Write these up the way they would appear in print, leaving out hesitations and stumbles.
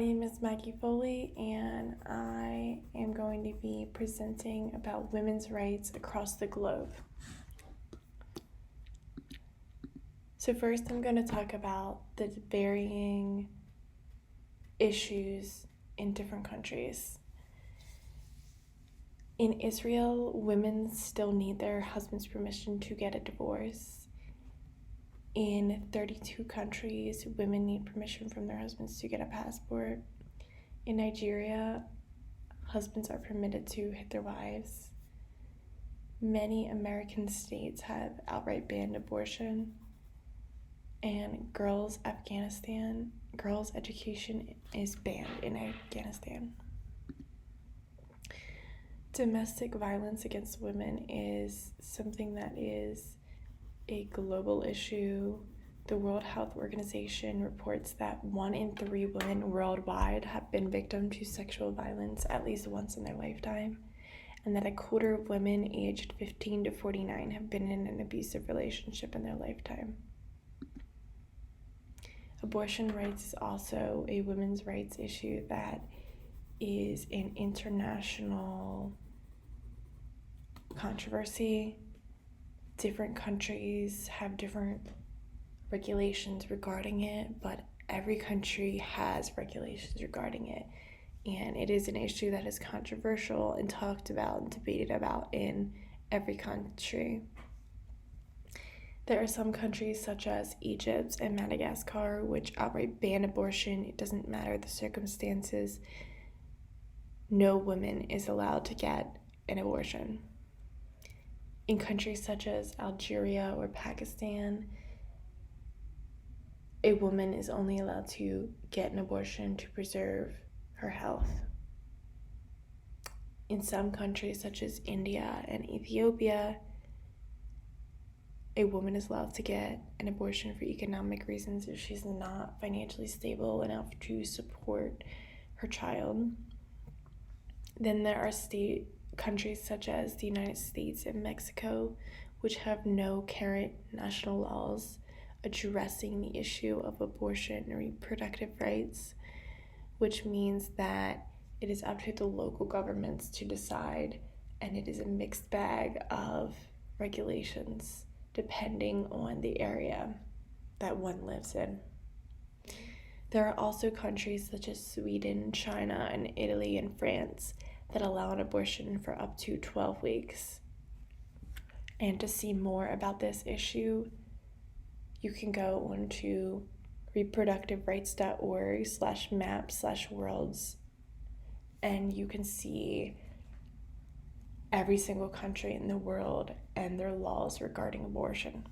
My name is Maggie Foley, and I am going to be presenting about women's rights across the globe. So first I'm going to talk about the varying issues in different countries. In Israel, women still need their husband's permission to get a divorce. In 32 countries, women need permission from their husbands to get a passport. In Nigeria, husbands are permitted to hit their wives. Many American states have outright banned abortion. And girls' education is banned in Afghanistan. Domestic violence against women is something that is a global issue. The World Health Organization reports that 1 in 3 women worldwide have been victim to sexual violence at least once in their lifetime, and that 1/4 of women aged 15 to 49 have been in an abusive relationship in their lifetime. Abortion rights is also a women's rights issue that is an international controversy. Different countries have different regulations regarding it, but every country has regulations regarding it, and it is an issue that is controversial and talked about and debated about in every country. There are some countries such as Egypt and Madagascar which outright ban abortion. It doesn't matter the circumstances. No woman is allowed to get an abortion. In countries such as Algeria or Pakistan, a woman is only allowed to get an abortion to preserve her health. In some countries such as India and Ethiopia, a woman is allowed to get an abortion for economic reasons if she's not financially stable enough to support her child. Then there are countries such as the United States and Mexico, which have no current national laws addressing the issue of abortion and reproductive rights, which means that it is up to the local governments to decide, and it is a mixed bag of regulations depending on the area that one lives in. There are also countries such as Sweden, China, and Italy and France that allow an abortion for up to 12 weeks. And to see more about this issue, you can go on to reproductiverights.org/map/worlds, and you can see every single country in the world and their laws regarding abortion.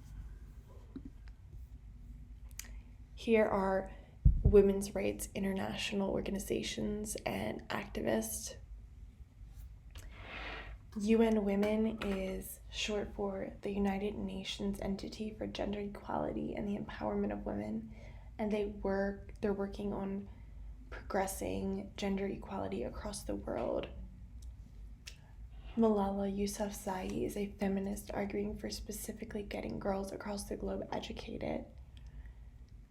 Here are women's rights international organizations and activists. UN Women is short for the United Nations Entity for Gender Equality and the Empowerment of Women, and they're working on progressing gender equality across the world. Malala Yousafzai is a feminist arguing for specifically getting girls across the globe educated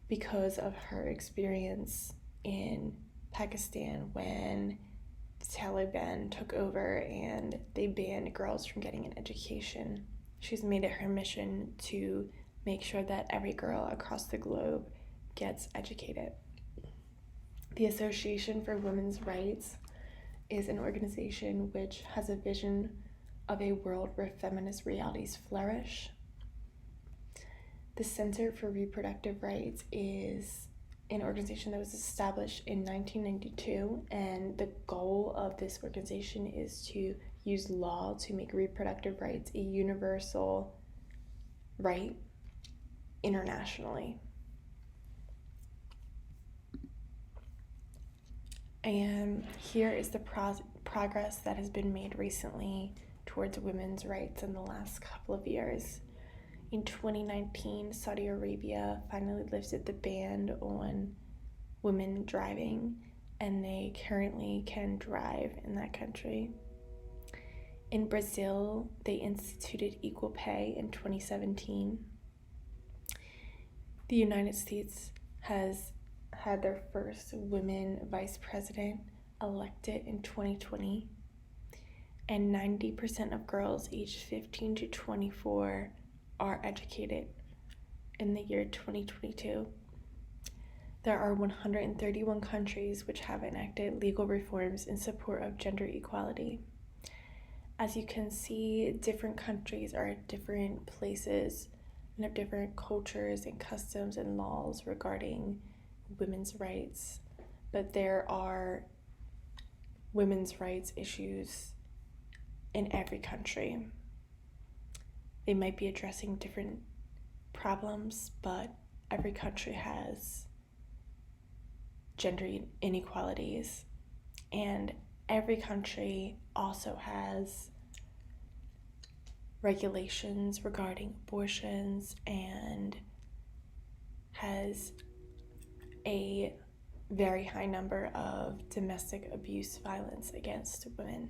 because of her experience in Pakistan when the Taliban took over and they banned girls from getting an education. She's made it her mission to make sure that every girl across the globe gets educated. The Association for Women's Rights is an organization which has a vision of a world where feminist realities flourish. The Center for Reproductive Rights is an organization that was established in 1992, and the goal of this organization is to use law to make reproductive rights a universal right internationally. And here is the progress that has been made recently towards women's rights in the last couple of years. In 2019, Saudi Arabia finally lifted the ban on women driving, and they currently can drive in that country. In Brazil, they instituted equal pay in 2017. The United States has had their first women vice president elected in 2020, and 90% of girls aged 15 to 24 are educated in the year 2022. There are 131 countries which have enacted legal reforms in support of gender equality. As you can see, different countries are at different places and have different cultures and customs and laws regarding women's rights, but there are women's rights issues in every country. They might be addressing different problems, but every country has gender inequalities, and every country also has regulations regarding abortions and has a very high number of domestic abuse violence against women.